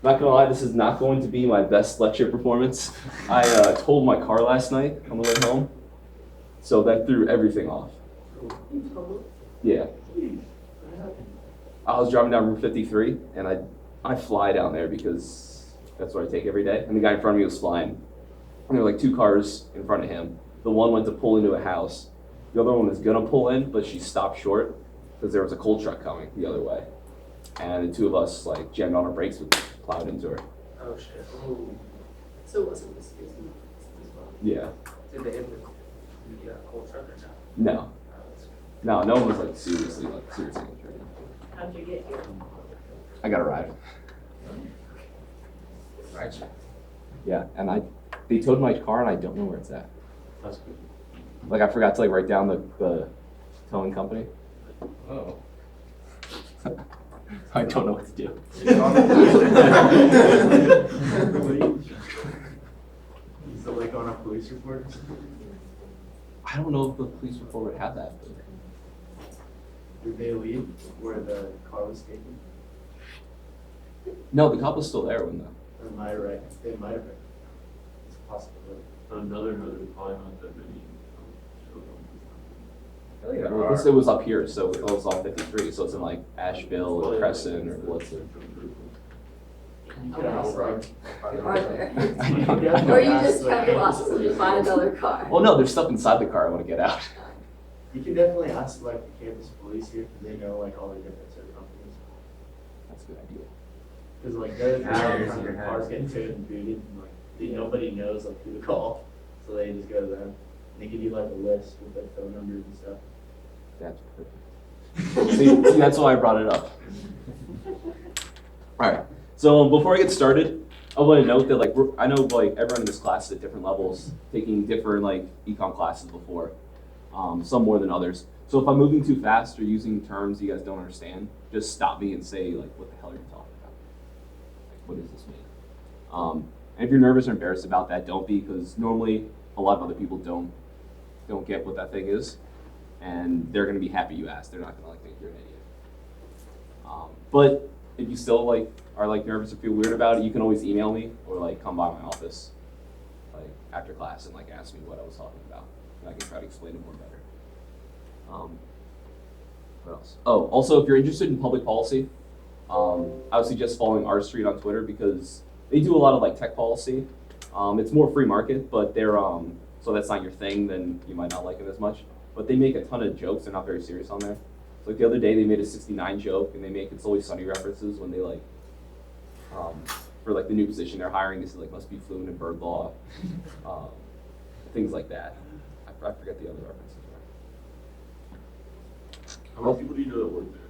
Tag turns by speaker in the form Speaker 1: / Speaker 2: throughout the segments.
Speaker 1: Not gonna lie, this is not going to be my best lecture performance. I totaled my car last night on the way home, so that threw everything off. Yeah. I was driving down Route 53, and I fly down there because that's what I take every day. And the guy in front of me was flying. And there were like two cars in front of him. The one went to pull into a house. The other one was gonna pull in, but she stopped short because there was a coal truck coming the other way. And the two of us like jammed on our brakes and plowed into her.
Speaker 2: Oh shit. Ooh.
Speaker 3: So it wasn't this season as well?
Speaker 1: Yeah.
Speaker 2: Did they hit the cold truck or no?
Speaker 1: No.
Speaker 2: Oh, that's good.
Speaker 1: No, no one was like seriously injured.
Speaker 3: How'd you get here?
Speaker 1: I got a ride.
Speaker 2: Right.
Speaker 1: Yeah, and they towed my car and I don't know where it's at.
Speaker 2: That's good.
Speaker 1: Like I forgot to like write down the towing company.
Speaker 2: Oh.
Speaker 1: I don't know what to do.
Speaker 2: Is it like on a police report?
Speaker 1: I don't know if the police report would have that.
Speaker 2: Did they leave where the car was taken?
Speaker 1: No, the cop was still there when the.
Speaker 2: Am I right? They might have been. It's a possibility.
Speaker 4: Another probably not that many.
Speaker 1: Well, it was up here, so it was all 53. So it's in like Asheville or Crescent or what's it?
Speaker 2: You could ask like.
Speaker 3: Are there?
Speaker 1: I don't
Speaker 3: Or you
Speaker 1: know.
Speaker 3: just cut your losses and you find another car?
Speaker 1: Well, no, there's stuff inside the car I want to get out.
Speaker 2: You can definitely ask like the campus police here, because they know like all the different sort of companies.
Speaker 1: That's a good idea.
Speaker 2: Because like there's
Speaker 4: Hours
Speaker 2: kind
Speaker 4: your
Speaker 2: of
Speaker 4: head.
Speaker 2: cars get towed and booted, and like nobody knows like who to call, so they just go to them. They give you like a list with like phone numbers and stuff.
Speaker 1: That's perfect. See, that's why I brought it up. All right. So before I get started, I want to note that like I know like everyone in this class is at different levels, taking different like econ classes before, some more than others. So if I'm moving too fast or using terms you guys don't understand, just stop me and say like, what the hell are you talking about? Like, what does this mean? And if you're nervous or embarrassed about that, don't be, because normally a lot of other people don't get what that thing is, and they're going to be happy you asked. They're not going to like think you're an idiot. But if you still like are like nervous or feel weird about it, you can always email me or like come by my office like after class and like ask me what I was talking about, and I can try to explain it more better. What else? Oh, also if you're interested in public policy, I would suggest following R Street on Twitter because they do a lot of like tech policy. It's more free market, but they're so that's not your thing, then you might not like it as much. But they make a ton of jokes. They're not very serious on there. So like the other day, they made a 69 joke, and they make It's Always Sunny references when they like, for like the new position they're hiring, this is like must be fluent in bird law, things like that. I forget the other references.
Speaker 4: How many people do you know that work there?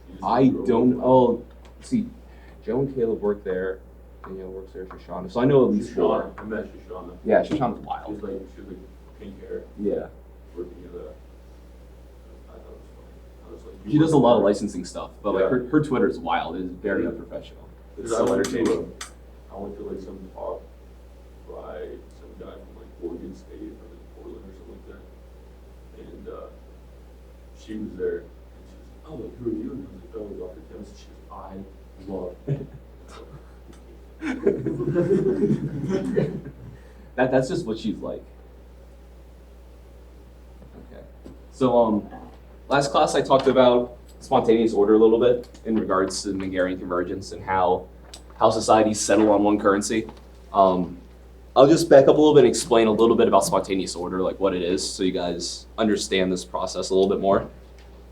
Speaker 4: You just
Speaker 1: I
Speaker 4: grow
Speaker 1: don't.
Speaker 4: up.
Speaker 1: Oh, see, Joe and Caleb work there. Danielle works there. Shoshana. So I know at least four.
Speaker 4: Shoshana. I met Shoshana.
Speaker 1: Yeah, Shoshana's
Speaker 4: She
Speaker 1: wild.
Speaker 4: was like pink hair,
Speaker 1: Yeah,
Speaker 4: working at a. I thought it was funny. I was like,
Speaker 1: she does a lot of licensing stuff, but like
Speaker 4: Yeah.
Speaker 1: her Twitter is wild. It is very unprofessional. It's
Speaker 4: Because
Speaker 1: so
Speaker 4: I went to,
Speaker 1: entertaining.
Speaker 4: I went to like some talk by some guy from like Oregon State or like Portland or something like that. And she was there and she was like, oh, like, who are you? And I was like, oh, Dr. Timms. She was, I love
Speaker 1: That's just what she's like. Okay. So last class I talked about spontaneous order a little bit in regards to Mengerian convergence and how societies settle on one currency. I'll just back up a little bit and explain a little bit about spontaneous order, like what it is, so you guys understand this process a little bit more,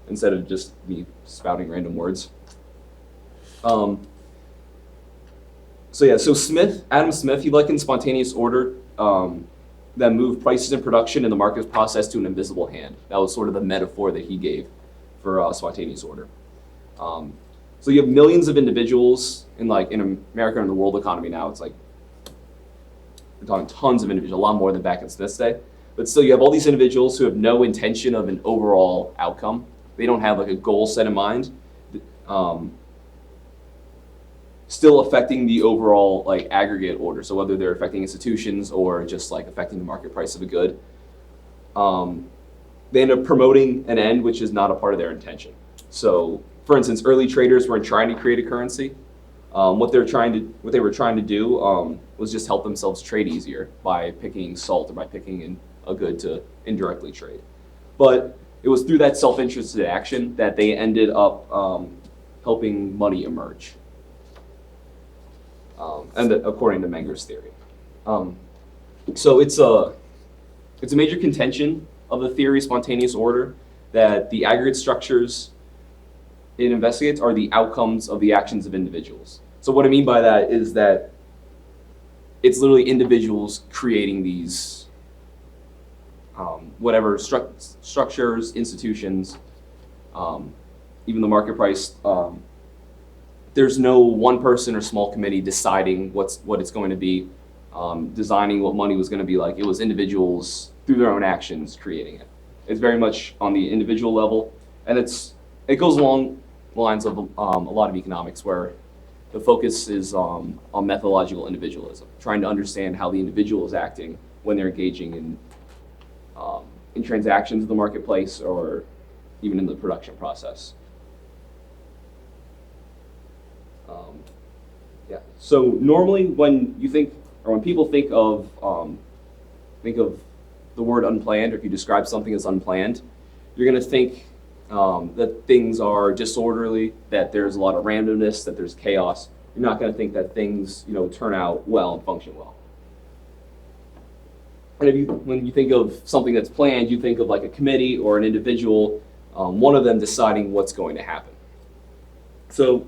Speaker 1: instead of just me spouting random words. So Adam Smith, he likened spontaneous order that moved prices in production and the market process to an invisible hand. That was sort of the metaphor that he gave for spontaneous order. So you have millions of individuals in America and the world economy now. It's like we're talking tons of individuals, a lot more than back in Smith's day. But still, you have all these individuals who have no intention of an overall outcome. They don't have like a goal set in mind. Still affecting the overall like aggregate order. So whether they're affecting institutions or just like affecting the market price of a good, they end up promoting an end which is not a part of their intention. So, for instance, early traders weren't trying to create a currency. What they were trying to do was just help themselves trade easier by picking salt or by picking in a good to indirectly trade. But it was through that self-interested action that they ended up helping money emerge, according to Menger's theory. So it's a major contention of the theory of spontaneous order that the aggregate structures it investigates are the outcomes of the actions of individuals. So what I mean by that is that it's literally individuals creating these whatever structures, institutions, even the market price. There's no one person or small committee deciding what it's going to be, designing what money was going to be like. It was individuals through their own actions creating it. It's very much on the individual level, and it goes along the lines of a lot of economics where the focus is on methodological individualism, trying to understand how the individual is acting when they're engaging in transactions in the marketplace or even in the production process. Yeah. So normally, when people think of the word unplanned, or if you describe something as unplanned, you're going to think that things are disorderly, that there's a lot of randomness, that there's chaos. You're not going to think that things turn out well and function well. And when you think of something that's planned, you think of like a committee or an individual, one of them deciding what's going to happen. So,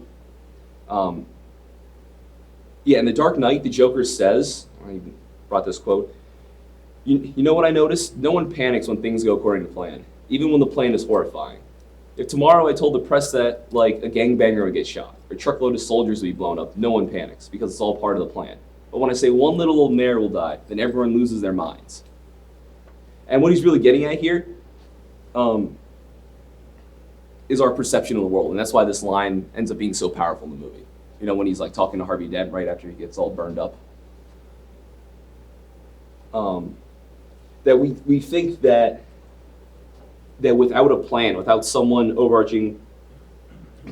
Speaker 1: in The Dark Knight, the Joker says, I even brought this quote, you know what I noticed? No one panics when things go according to plan, even when the plan is horrifying. If tomorrow I told the press that like a gangbanger would get shot, or a truckload of soldiers would be blown up, no one panics because it's all part of the plan. But when I say one little old mare will die, then everyone loses their minds. And what he's really getting at here is our perception of the world. And that's why this line ends up being so powerful in the movie. When he's like talking to Harvey Dent right after he gets all burned up. That we think that without a plan, without someone overarching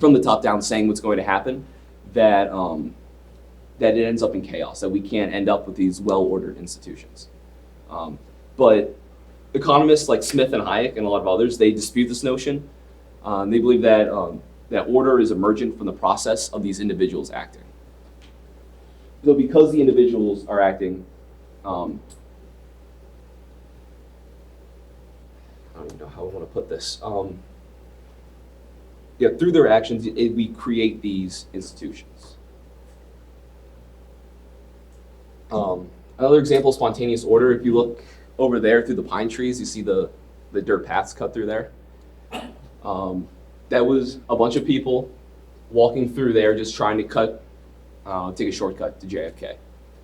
Speaker 1: from the top down saying what's going to happen, that it ends up in chaos, that we can't end up with these well-ordered institutions. But economists like Smith and Hayek and a lot of others, they dispute this notion. They believe that order is emergent from the process of these individuals acting. So because the individuals are acting, I don't even know how I want to put this. Through their actions, we create these institutions. Another example of spontaneous order, if you look over there through the pine trees, you see the dirt paths cut through there. That was a bunch of people walking through there just trying to take a shortcut to JFK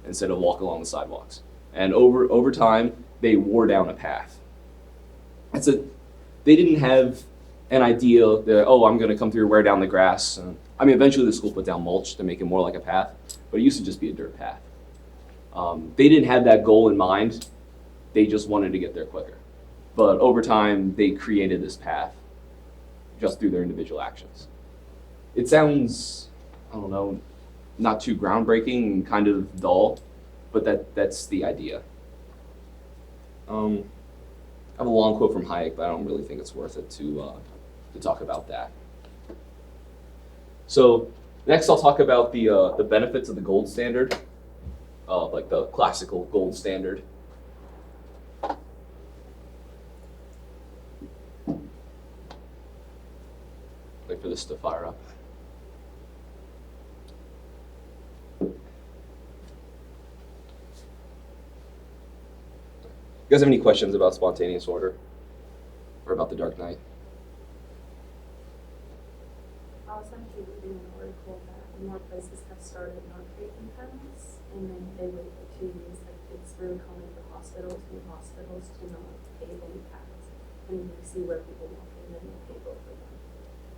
Speaker 1: instead of walk along the sidewalks. And over time, they wore down a path. They didn't have an idea that, I'm going to come through, wear down the grass. Eventually the school put down mulch to make it more like a path, but it used to just be a dirt path. They didn't have that goal in mind. They just wanted to get there quicker. But over time, they created this path just through their individual actions. It sounds, not too groundbreaking and kind of dull, but that's the idea. I have a long quote from Hayek, but I don't really think it's worth it to talk about that. So next I'll talk about the benefits of the gold standard, like the classical gold standard. Wait for this to fire up. You guys have any questions about spontaneous order or about the Dark Knight?
Speaker 3: I was actually reading an article that more places have started not creating pens, and then they wait for 2 years. Like it's really common for hospitals to not pay any pens, and you see where people walk in and they pay both of them.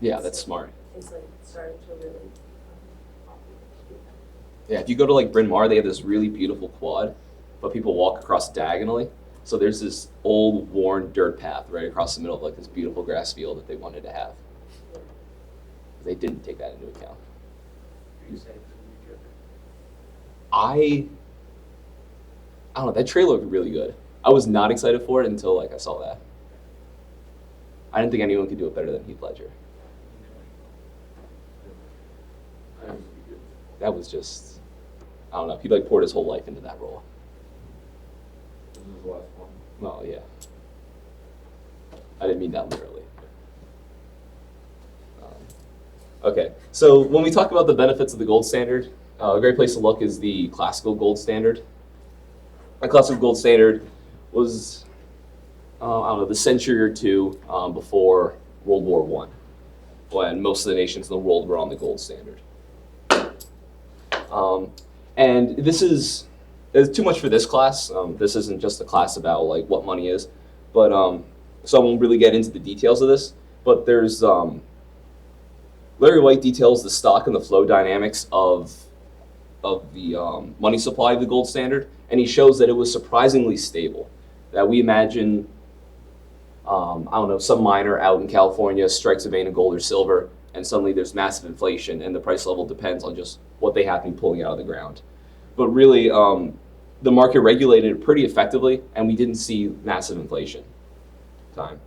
Speaker 1: Yeah, that's smart.
Speaker 3: It's like starting to really popular to do that.
Speaker 1: Yeah, if you go to like Bryn Mawr, they have this really beautiful quad, but people walk across diagonally. So there's this old, worn dirt path right across the middle of like this beautiful grass field that they wanted to have. They didn't take that into account.
Speaker 2: You say it's a new
Speaker 1: I don't know, that trailer looked really good. I was not excited for it until like I saw that. I didn't think anyone could do it better than Heath Ledger.
Speaker 4: I think it'd be good.
Speaker 1: That was just, I don't know, he like poured his whole life into that role.
Speaker 4: This is the last one.
Speaker 1: Well, yeah. I didn't mean that literally. Okay, so when we talk about the benefits of the gold standard, a great place to look is the classical gold standard. The classical gold standard was, I don't know, the century or two before World War I, when most of the nations in the world were on the gold standard. And this is too much for this class. This isn't just a class about like what money is, but so I won't really get into the details of this. But there's Larry White details the stock and the flow dynamics of the money supply of the gold standard, and he shows that it was surprisingly stable. That we imagine, I don't know, some miner out in California strikes a vein of gold or silver, and suddenly there's massive inflation, and the price level depends on just what they happen to be pulling out of the ground. But really, the market regulated it pretty effectively, and we didn't see massive inflation. Time.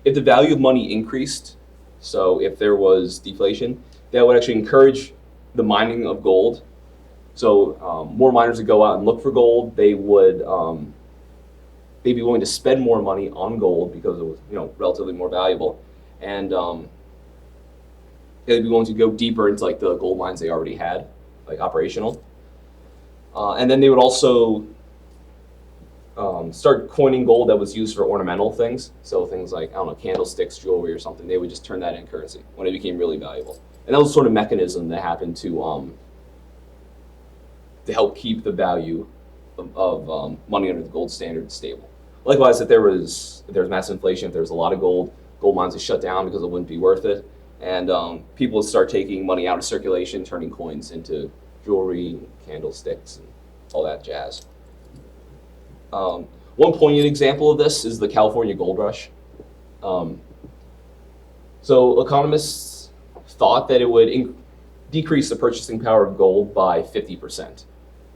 Speaker 1: If the value of money increased, so if there was deflation, that would actually encourage the mining of gold. So more miners would go out and look for gold. They would they'd be willing to spend more money on gold because it was relatively more valuable, and they'd be willing to go deeper into like the gold mines they already had, like operational. And then they would also start coining gold that was used for ornamental things. So things like, I don't know, candlesticks, jewelry or something. They would just turn that into currency when it became really valuable. And that was sort of mechanism that happened to help keep the value of money under the gold standard stable. Likewise, if there was massive inflation, if there was a lot of gold mines would shut down because it wouldn't be worth it. And people would start taking money out of circulation, turning coins into jewelry, candlesticks, and all that jazz. One poignant example of this is the California gold rush. So economists thought that it would decrease the purchasing power of gold by 50%.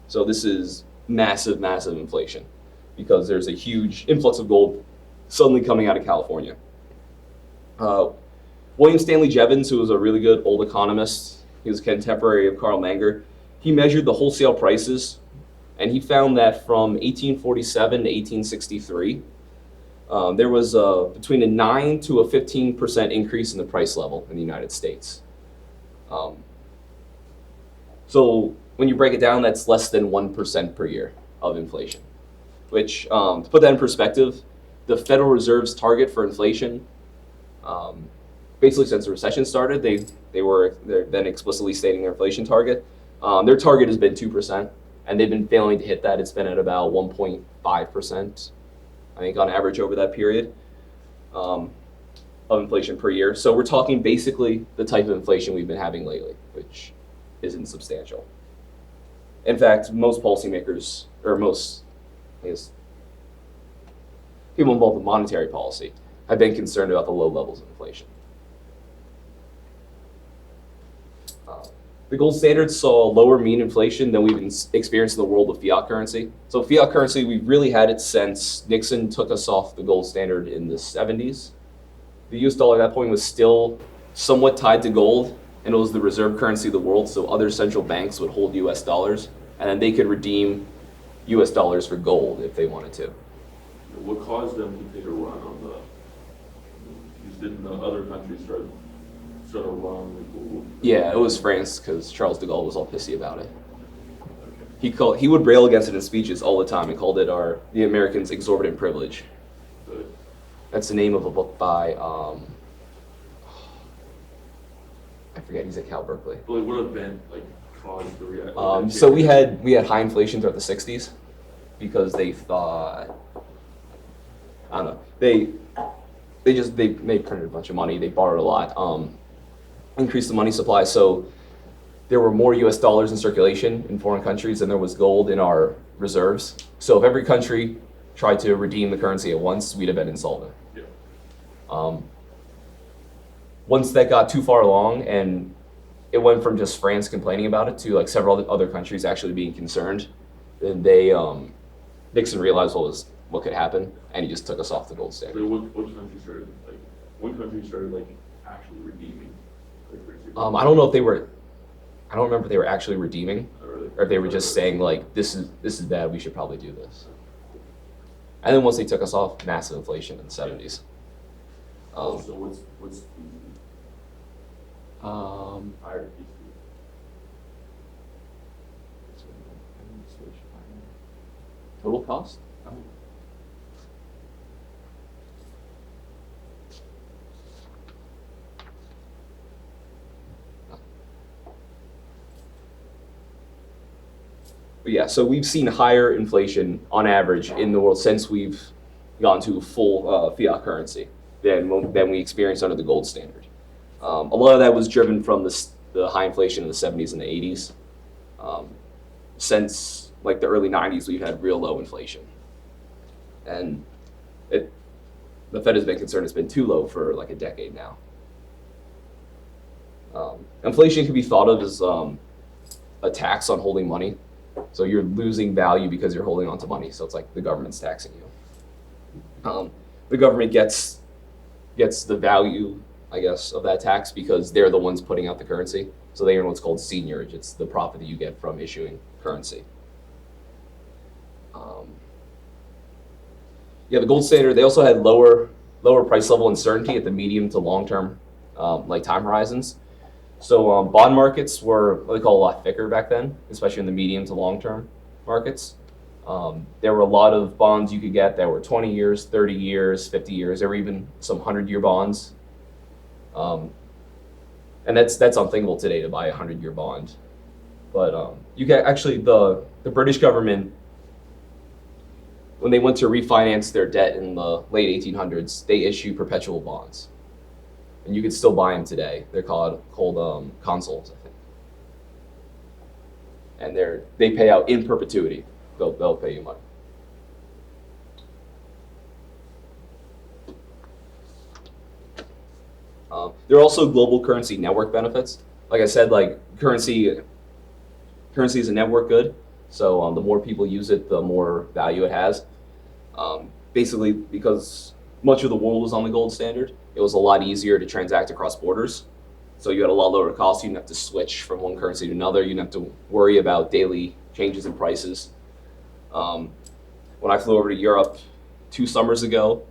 Speaker 1: So this is massive, massive inflation because there's a huge influx of gold suddenly coming out of California. William Stanley Jevons, who was a really good old economist, he was a contemporary of Karl Menger, he measured the wholesale prices, and he found that from 1847 to 1863, there was between a 9 to a 15% increase in the price level in the United States. So when you break it down, that's less than 1% per year of inflation, which, to put that in perspective, the Federal Reserve's target for inflation, basically since the recession started, they're then explicitly stating their inflation target. Their target has been 2%, and they've been failing to hit that. It's been at about 1.5%, I think, on average over that period of inflation per year. So we're talking basically the type of inflation we've been having lately, which isn't substantial. In fact, most policymakers, or most, I guess, people involved in monetary policy have been concerned about the low levels of inflation. The gold standard saw lower mean inflation than we've experienced in the world of fiat currency. So fiat currency, we've really had it since Nixon took us off the gold standard in the 70s. The US dollar at that point was still somewhat tied to gold, and it was the reserve currency of the world, so other central banks would hold US dollars, and then they could redeem US dollars for gold if they wanted to.
Speaker 4: What caused them to take a run on the, didn't the other countries start a run on the gold?
Speaker 1: Yeah, it was France, because Charles de Gaulle was all pissy about it. He would rail against it in speeches all the time and called it the Americans' exorbitant privilege.
Speaker 4: But
Speaker 1: That's the name of a book by, I forget, he's at Cal Berkeley.
Speaker 4: like, what event caused the reaction?
Speaker 1: So we had high inflation throughout the 60s because they thought, I don't know, they printed a bunch of money, they borrowed a lot, increased the money supply, so there were more US dollars in circulation in foreign countries than there was gold in our reserves. So if every country tried to redeem the currency at once, we'd have been insolvent.
Speaker 4: Yeah.
Speaker 1: once that got too far along and it went from just France complaining about it to like several other countries actually being concerned, then Nixon realized what could happen, and he just took us off the gold standard.
Speaker 4: So what country started, like, one country started, like, actually redeeming cryptocurrency?
Speaker 1: I don't know if they were, I don't remember if they were actually redeeming,
Speaker 4: Or
Speaker 1: or if they were just saying like, this is bad, we should probably do this. And then once they took us off, massive inflation in the 70s.
Speaker 4: So what's higher PC?
Speaker 1: Total cost? But yeah, so we've seen higher inflation on average in the world since we've gone to full fiat currency than we experienced under the gold standard. A lot of that was driven from the high inflation in the 70s and the 80s. Since like the early 90s, we've had real low inflation. And the Fed has been concerned it's been too low for like a decade now. Inflation can be thought of as a tax on holding money. So you're losing value because you're holding onto money. So it's like the government's taxing you. The government gets the value, I guess, of that tax because they're the ones putting out the currency. So they earn what's called seigniorage. It's the profit that you get from issuing currency. The gold standard, they also had lower price level uncertainty at the medium to long term like time horizons. So bond markets were what they call a lot thicker back then, especially in the medium to long term markets. There were a lot of bonds you could get that were 20 years, 30 years, 50 years. There were even some 100-year bonds. And that's unthinkable today to buy a 100-year bond. But you can actually, the British government, when they went to refinance their debt in the late 1800s, they issued perpetual bonds. And you can still buy them today. They're called consols, I think. And they pay out in perpetuity. They'll pay you money. There are also global currency network benefits. Like I said, like currency is a network good. So the more people use it, the more value it has. Basically, because much of the world was on the gold standard, it was a lot easier to transact across borders. So you had a lot lower costs. You didn't have to switch from one currency to another. You didn't have to worry about daily changes in prices. When I flew over to Europe 2 summers ago,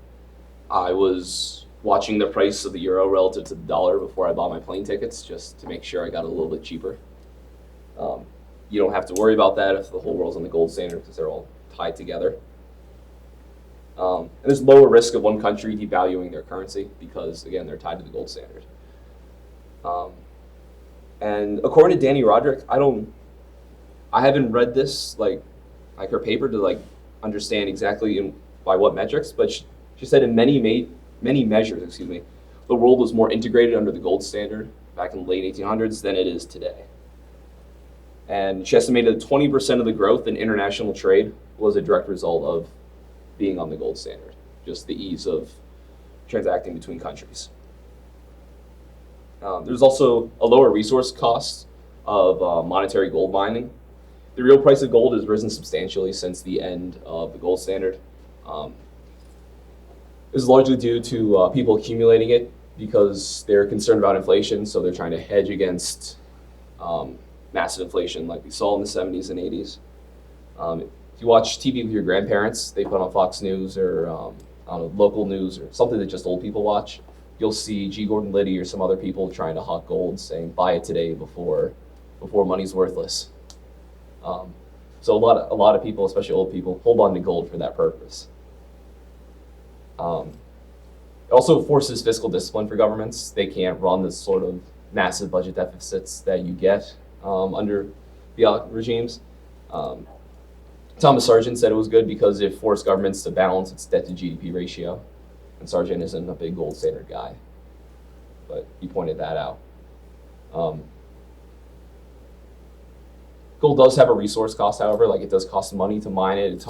Speaker 1: I was watching the price of the euro relative to the dollar before I bought my plane tickets, just to make sure I got a little bit cheaper. You don't have to worry about that if the whole world's on the gold standard because they're all tied together. And there's lower risk of one country devaluing their currency because, again, they're tied to the gold standard. And according to Danny Roderick, I haven't read this like her paper to understand exactly by what metrics, but she said in many measures, the world was more integrated under the gold standard back in the late 1800s than it is today. And she estimated that 20% of the growth in international trade was a direct result of being on the gold standard, just the ease of transacting between countries. There's also a lower resource cost of monetary gold mining. The real price of gold has risen substantially since the end of the gold standard. This is largely due to people accumulating it because they're concerned about inflation, so they're trying to hedge against massive inflation like we saw in the 70s and 80s. If you watch TV with your grandparents, they put on Fox News or on local news or something that just old people watch, you'll see G. Gordon Liddy or some other people trying to hawk gold, saying buy it today before money's worthless. So a lot of people, especially old people, hold on to gold for that purpose. It also forces fiscal discipline for governments. They can't run this sort of massive budget deficits that you get under fiat regimes. Thomas Sargent said it was good because it forced governments to balance its debt to GDP ratio. And Sargent isn't a big gold standard guy, but he pointed that out. Gold does have a resource cost, however, like it does cost money to mine it.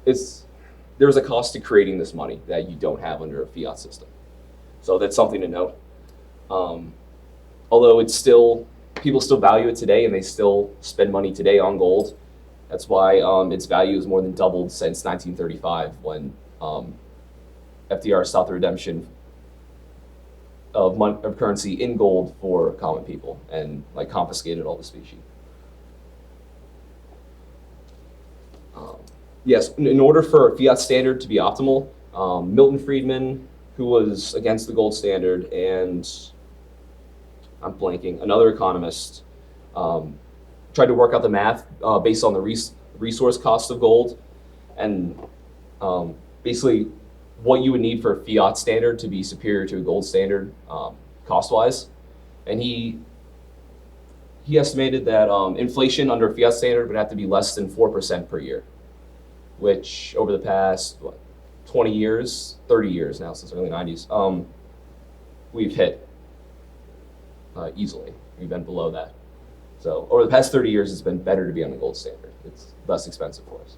Speaker 1: There's a cost to creating this money that you don't have under a fiat system. So that's something to note. Um, although it's still, people still value it today and they still spend money today on gold. That's why its value has more than doubled since 1935 when FDR stopped the redemption of currency in gold for common people and like confiscated all the specie. Yes, in order for a fiat standard to be optimal, Milton Friedman, who was against the gold standard, and I'm blanking, another economist, tried to work out the math based on the resource cost of gold, and basically what you would need for a fiat standard to be superior to a gold standard cost-wise. And he estimated that inflation under a fiat standard would have to be less than 4% per year, which over the past 20 years, 30 years now, since the early 90s, we've hit easily. We've been below that. So over the past 30 years, it's been better to be on the gold standard. It's less expensive for us.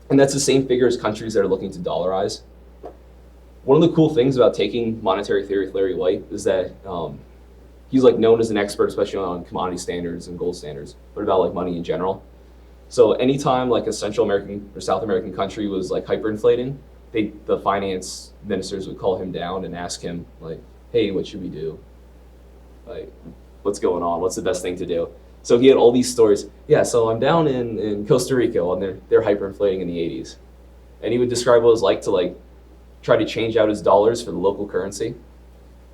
Speaker 1: And that's the same figure as countries that are looking to dollarize. One of the cool things about taking monetary theory with Larry White is that he's like known as an expert, especially on commodity standards and gold standards, but about like money in general. So anytime like a Central American or South American country was like hyperinflating, the finance ministers would call him down and ask him like, hey, what should we do? Like, what's going on? What's the best thing to do? So he had all these stories. Yeah, so I'm down in Costa Rica and they're hyperinflating in the 80s. And he would describe what it was like to like try to change out his dollars for the local currency.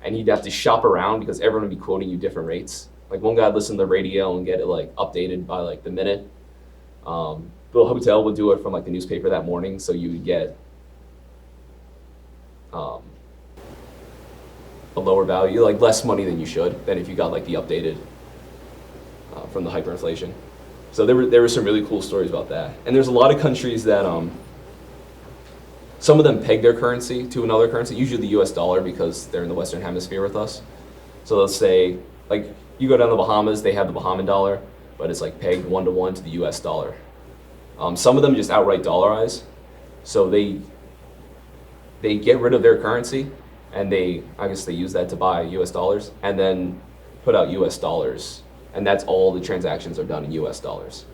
Speaker 1: And he'd have to shop around because everyone would be quoting you different rates. Like one guy would listen to the radio and get it like updated by like the minute. The hotel would do it from like the newspaper that morning, so you would get a lower value, like less money than you should, than if you got like the updated from the hyperinflation. So there were some really cool stories about that. And there's a lot of countries that some of them peg their currency to another currency, usually the US dollar because they're in the Western Hemisphere with us. So let's say, like you go down to the Bahamas, they have the Bahamian dollar, but it's like pegged 1-to-1 to the US dollar. Some of them just outright dollarize. So they get rid of their currency and I guess they use that to buy US dollars and then put out US dollars. And that's all the transactions are done in US dollars.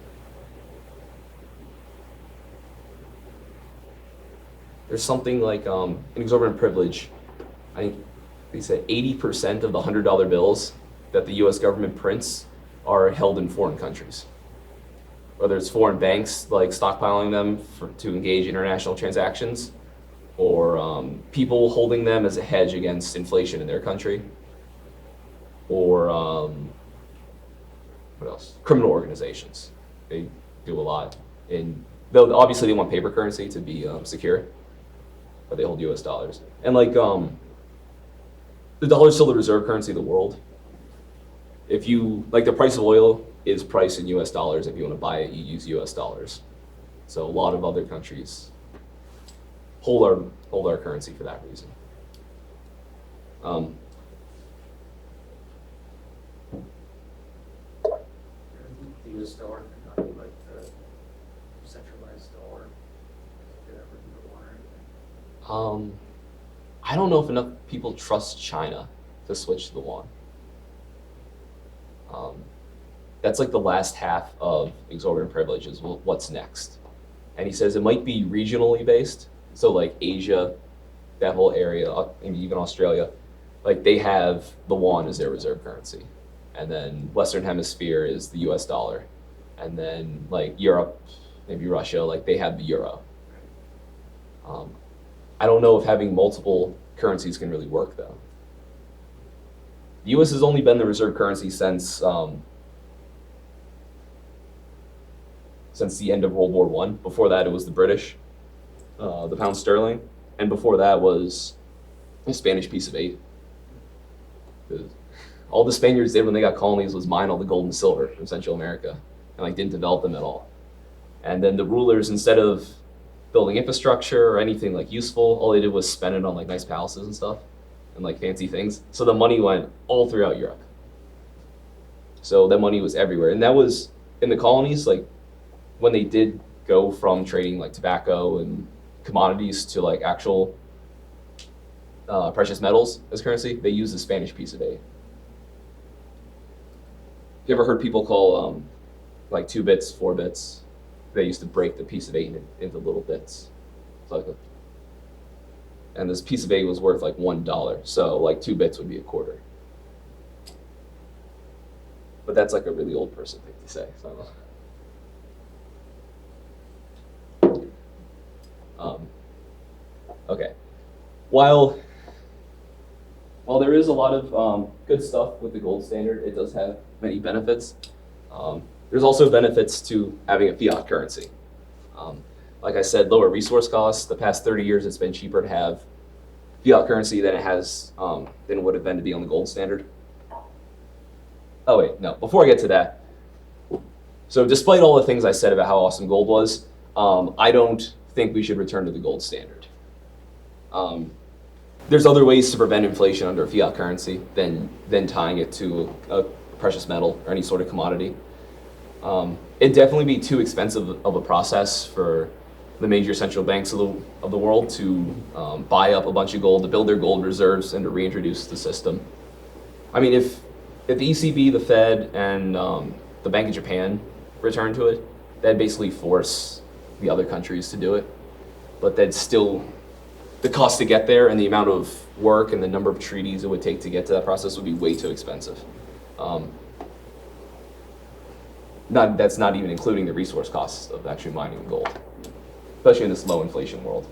Speaker 1: There's something like an exorbitant privilege. I think they said 80% of the $100 bills that the US government prints are held in foreign countries. Whether it's foreign banks like stockpiling them to engage international transactions, or people holding them as a hedge against inflation in their country, or what else? Criminal organizations. They do a lot. Though obviously they want paper currency to be secure, but they hold US dollars. And like the dollar is still the reserve currency of the world. If you, like the price of oil is priced in US dollars. If you want to buy it, you use US dollars. So a lot of other countries hold our currency for that reason.
Speaker 5: The US dollar could not be like the centralized dollar. Could ever be the one or anything.
Speaker 1: I don't know if enough people trust China to switch to the yuan. That's like the last half of exorbitant privileges. Well, what's next? And he says it might be regionally based. So like Asia, that whole area, maybe even Australia, like they have the yuan as their reserve currency. And then Western Hemisphere is the US dollar. And then like Europe, maybe Russia, like they have the euro. I don't know if having multiple currencies can really work though. The US has only been the reserve currency since the end of World War I. Before that, it was the British, the pound sterling, and before that was a Spanish piece of 8. All the Spaniards did when they got colonies was mine all the gold and silver from Central America, and like didn't develop them at all. And then the rulers, instead of building infrastructure or anything like useful, all they did was spend it on like nice palaces and stuff, and like fancy things. So the money went all throughout Europe. So that money was everywhere, and that was in the colonies, like when they did go from trading like tobacco and commodities to like actual precious metals as currency, they use the Spanish piece of eight. You ever heard people call like 2 bits 4 bits? They used to break the piece of eight into little bits. It's like and this piece of eight was worth like $1, so like 2 bits would be a quarter. But that's like a really old person thing to say. So. Okay. While there is a lot of good stuff with the gold standard, it does have many benefits. There's also benefits to having a fiat currency. Like I said, lower resource costs. The past 30 years, it's been cheaper to have fiat currency than than it would have been to be on the gold standard. Oh wait, no. Before I get to that, so despite all the things I said about how awesome gold was, I don't think we should return to the gold standard. There's other ways to prevent inflation under a fiat currency than tying it to a precious metal or any sort of commodity. It'd definitely be too expensive of a process for the major central banks of the world to buy up a bunch of gold, to build their gold reserves, and to reintroduce the system. I mean, if the ECB, the Fed, and the Bank of Japan return to it, that'd basically force the other countries to do it. But that'd still, the cost to get there and the amount of work and the number of treaties it would take to get to that process would be way too expensive. That's not even including the resource costs of actually mining gold, especially in this low inflation world.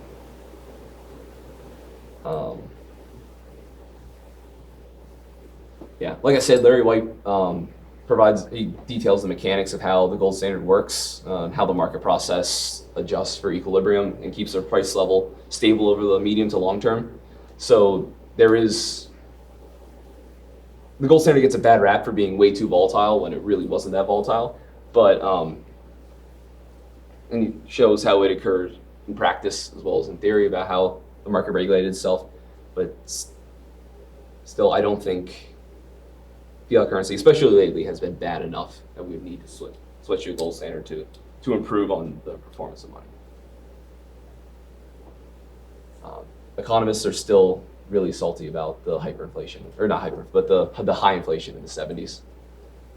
Speaker 1: Yeah, like I said, Larry White he details the mechanics of how the gold standard works, how the market process adjusts for equilibrium and keeps the price level stable over the medium to long term. So the gold standard gets a bad rap for being way too volatile when it really wasn't that volatile, but and it shows how it occurred in practice as well as in theory about how the market regulated itself. But still, I don't think fiat currency, especially lately, has been bad enough that we would need to switch to a gold standard to improve on the performance of money. Economists are still really salty about the hyperinflation, or not hyper, but the high inflation in the 70s.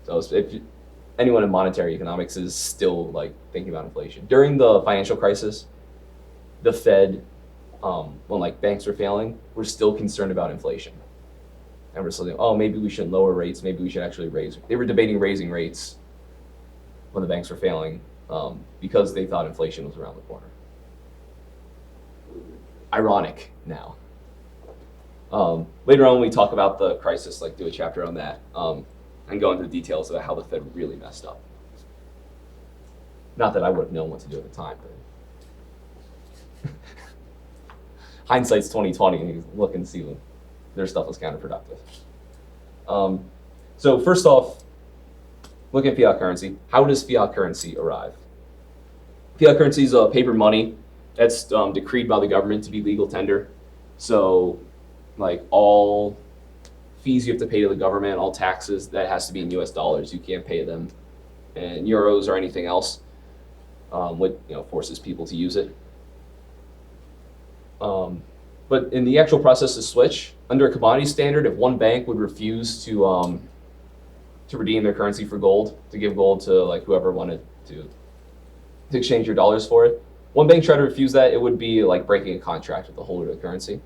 Speaker 1: So if anyone in monetary economics is still like thinking about inflation. During the financial crisis, the Fed, when like banks were failing, were still concerned about inflation. And we're still thinking, oh, maybe we shouldn't lower rates, maybe we should actually raise. They were debating raising rates when the banks were failing because they thought inflation was around the corner. Ironic now. Later on, when we talk about the crisis, like do a chapter on that and go into the details about how the Fed really messed up. Not that I would have known what to do at the time, but hindsight's 20/20, and you look and see when their stuff was counterproductive. So first off, look at fiat currency. How does fiat currency arrive? Fiat currency is a paper money that's decreed by the government to be legal tender. So like all fees you have to pay to the government, all taxes, that has to be in US dollars. You can't pay them in euros or anything else, which forces people to use it. But in the actual process to switch, under a commodity standard, if one bank would refuse to redeem their currency for gold, to give gold to like whoever wanted to exchange your dollars for it, one bank tried to refuse that, it would be like breaking a contract with the holder of the currency.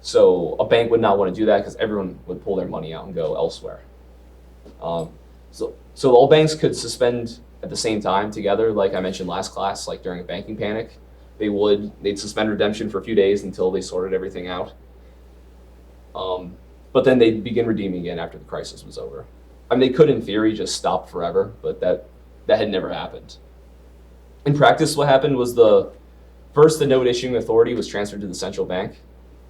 Speaker 1: So a bank would not want to do that because everyone would pull their money out and go elsewhere. So all banks could suspend at the same time together, like I mentioned last class, like during a banking panic. They'd suspend redemption for a few days until they sorted everything out. But then they'd begin redeeming again after the crisis was over. I mean, they could in theory just stop forever, but that had never happened. In practice, what happened was the note issuing authority was transferred to the central bank.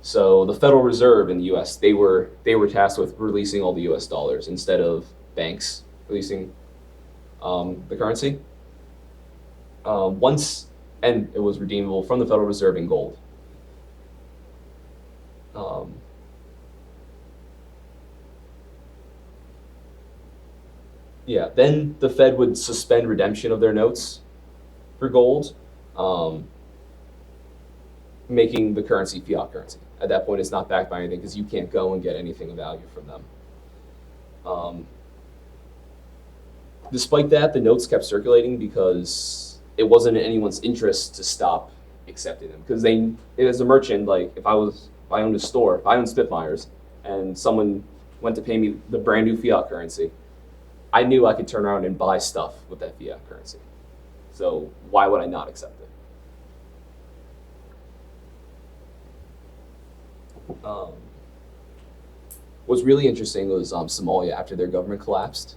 Speaker 1: So the Federal Reserve in the U.S., they were tasked with releasing all the U.S. dollars instead of banks releasing the currency. And it was redeemable from the Federal Reserve in gold. Then the Fed would suspend redemption of their notes for gold. making the currency fiat currency. At that point, it's not backed by anything because you can't go and get anything of value from them. Despite that, the notes kept circulating because it wasn't in anyone's interest to stop accepting them. Because they, as a merchant, like if I owned a store, if I owned Spitfires, and someone went to pay me the brand new fiat currency, I knew I could turn around and buy stuff with that fiat currency. So why would I not accept it? What's really interesting was Somalia. After their government collapsed,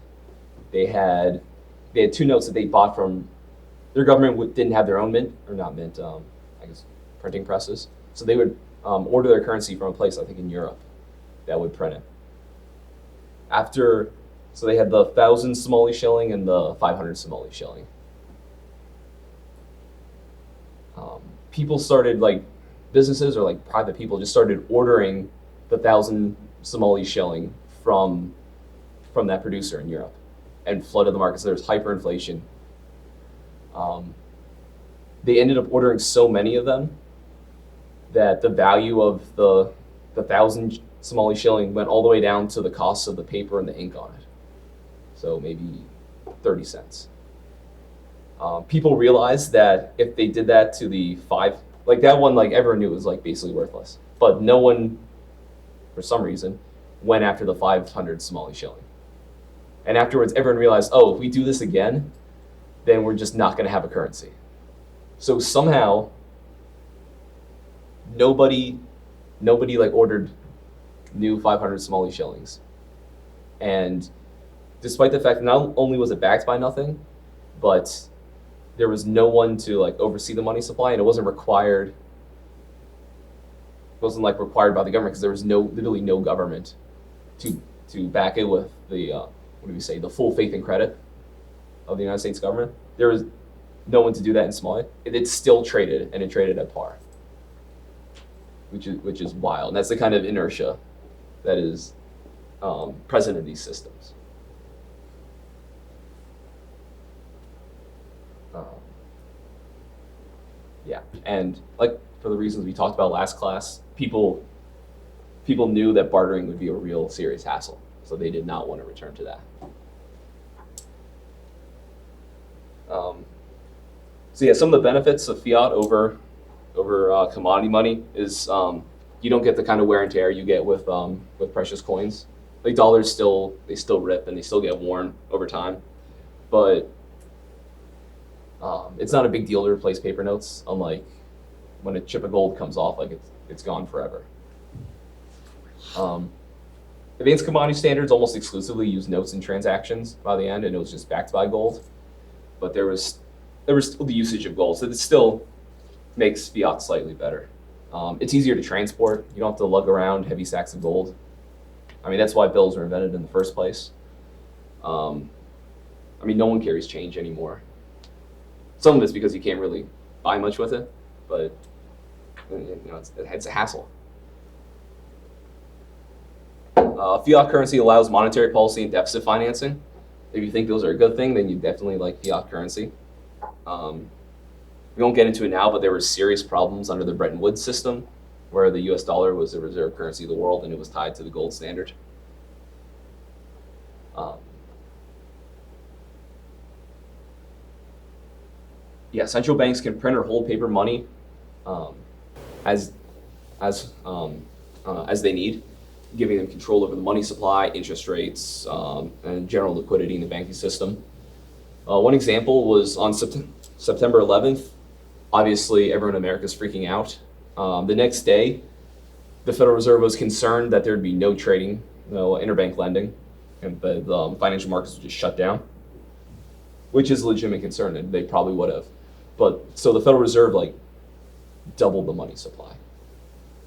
Speaker 1: they had two notes that they bought from their government. Didn't have their own mint, or not mint, I guess printing presses. So they would order their currency from a place, I think in Europe, that would print it. So they had the 1,000 Somali shilling and the 500 Somali shilling. People started, like businesses or like private people just started ordering the 1,000 Somali shilling from that producer in Europe, and flooded the market. So there's hyperinflation. They ended up ordering so many of them that the value of the 1,000 Somali shilling went all the way down to the cost of the paper and the ink on it. So maybe 30 cents. People realized that if they did that to the like that one, like everyone knew it was like basically worthless, but no one, for some reason, went after the 500 Somali shilling. And afterwards, everyone realized, oh, if we do this again, then we're just not going to have a currency. So somehow, nobody like ordered new 500 Somali shillings. And despite the fact that not only was it backed by nothing, but there was no one to like oversee the money supply, and it wasn't required. It wasn't like required by the government because there was literally no government to back it with the the full faith and credit of the United States government. There was no one to do that in Somalia. It still traded, and it traded at par, which is wild. And that's the kind of inertia that is present in these systems. Yeah, and like for the reasons we talked about last class, people knew that bartering would be a real serious hassle, so they did not want to return to that. So yeah, some of the benefits of fiat over commodity money is you don't get the kind of wear and tear you get with precious coins. Like dollars they still rip and they still get worn over time, but it's not a big deal to replace paper notes, unlike when a chip of gold comes off, like it's gone forever. Advanced commodity standards almost exclusively use notes in transactions by the end, and it was just backed by gold. But there was still the usage of gold, so it still makes fiat slightly better. It's easier to transport. You don't have to lug around heavy sacks of gold. I mean, that's why bills were invented in the first place. I mean, no one carries change anymore. Some of it's because you can't really buy much with it, but it's a hassle. Fiat currency allows monetary policy and deficit financing. If you think those are a good thing, then you definitely like fiat currency. We won't get into it now, but there were serious problems under the Bretton Woods system, where the US dollar was the reserve currency of the world and it was tied to the gold standard. Yeah, central banks can print or hold paper money as they need, giving them control over the money supply, interest rates, and general liquidity in the banking system. One example was on September 11th. Obviously, everyone in America is freaking out. The next day, the Federal Reserve was concerned that there'd be no trading, no interbank lending, and the financial markets would just shut down, which is a legitimate concern, and they probably would have. But so the Federal Reserve doubled the money supply.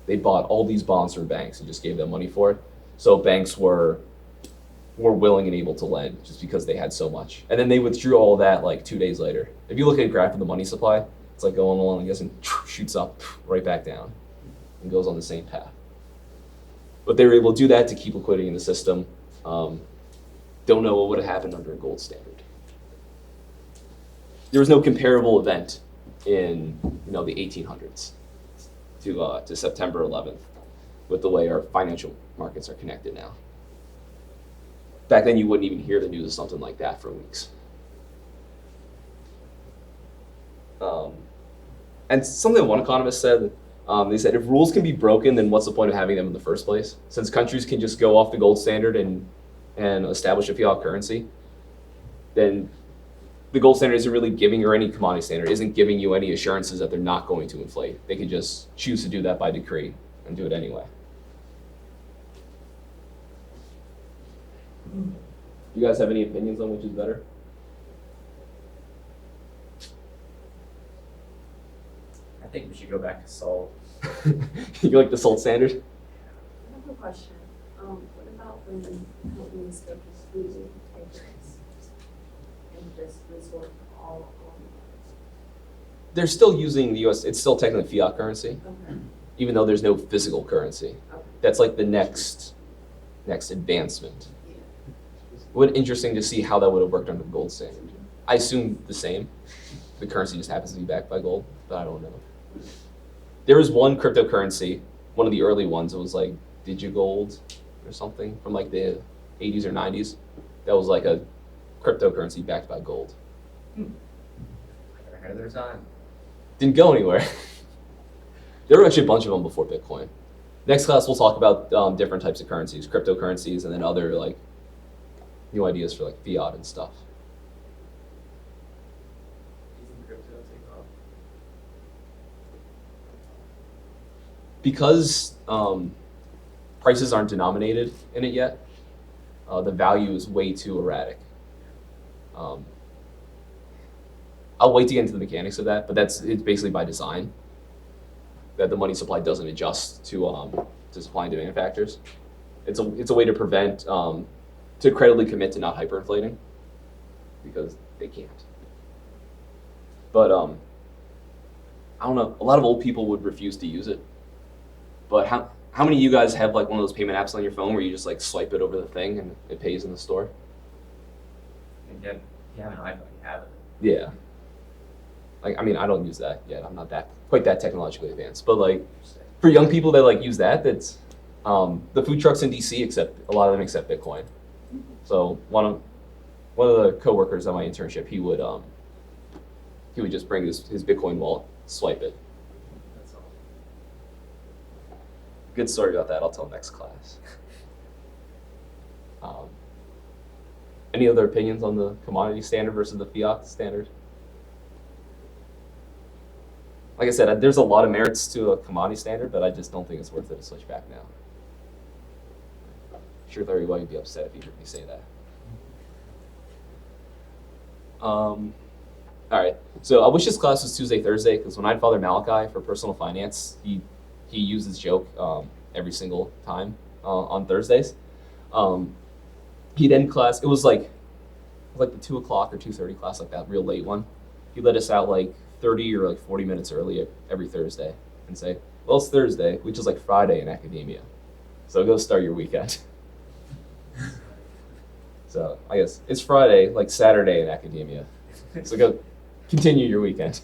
Speaker 1: They bought all these bonds from banks and just gave them money for it. So banks were willing and able to lend just because they had so much. And then they withdrew all that 2 days later. If you look at a graph of the money supply, it's like going along, I guess, and shoots up right back down and goes on the same path. But they were able to do that to keep liquidity in the system. Don't know what would have happened under a gold standard. There was no comparable event in the 1800s to September 11th, with the way our financial markets are connected now. Back then, you wouldn't even hear the news of something like that for weeks. And something one economist said, they said, if rules can be broken, then what's the point of having them in the first place? Since countries can just go off the gold standard and establish a fiat currency, then the gold standard isn't really giving, or any commodity standard isn't giving you any assurances that they're not going to inflate. They can just choose to do that by decree and do it anyway. You guys have any opinions on which is better?
Speaker 5: I think we should go back to salt.
Speaker 1: You like the salt standard?
Speaker 3: I have a question. What about when companies go to losing papers and just resort to all online?
Speaker 1: They're still using the US, it's still technically fiat currency,
Speaker 3: Okay,
Speaker 1: even though there's no physical currency.
Speaker 3: okay.
Speaker 1: That's like the next advancement.
Speaker 3: Yeah.
Speaker 1: It would be interesting to see how that would have worked under the gold standard. I assume the same. The currency just happens to be backed by gold, but I don't know. There was one cryptocurrency, one of the early ones, it was like DigiGold or something from like the 80s or 90s. That was like a cryptocurrency backed by gold.
Speaker 5: Ahead of their time.
Speaker 1: Didn't go anywhere. There were actually a bunch of them before Bitcoin. Next class, we'll talk about different types of currencies, cryptocurrencies, and then other like new ideas for like fiat and stuff.
Speaker 5: Do you think crypto will take off?
Speaker 1: Because prices aren't denominated in it yet, the value is way too erratic. I'll wait to get into the mechanics of that, but it's basically by design that the money supply doesn't adjust to supply and demand factors. It's a way to prevent to credibly commit to not hyperinflating, because they can't. But I don't know. A lot of old people would refuse to use it. But how many of you guys have like one of those payment apps on your phone where you just like swipe it over the thing and it pays in the store?
Speaker 5: And if you have an iPhone, you have it.
Speaker 1: Yeah. Like, I mean, I don't use that yet. I'm not quite that technologically advanced. But like for young people that like use that, that's the food trucks in DC a lot of them accept Bitcoin. So one of the coworkers at my internship, he would just bring his Bitcoin wallet, swipe it.
Speaker 5: That's all.
Speaker 1: Good story about that. I'll tell next class. Any other opinions on the commodity standard versus the fiat standard? Like I said, there's a lot of merits to a commodity standard, but I just don't think it's worth it to switch back now. Sure, Larry White would be upset if you heard me say that. All right. So I wish this class was Tuesday, Thursday, because when I had Father Malachi for personal finance, he used this joke every single time on Thursdays. He'd end class. It was like the 2 o'clock or 2:30 class, like that real late one. He let us out like 30 or like 40 minutes early every Thursday and say, "Well, it's Thursday, which is like Friday in academia, so go start your weekend." So I guess it's Friday, like Saturday in academia. So go continue your weekend.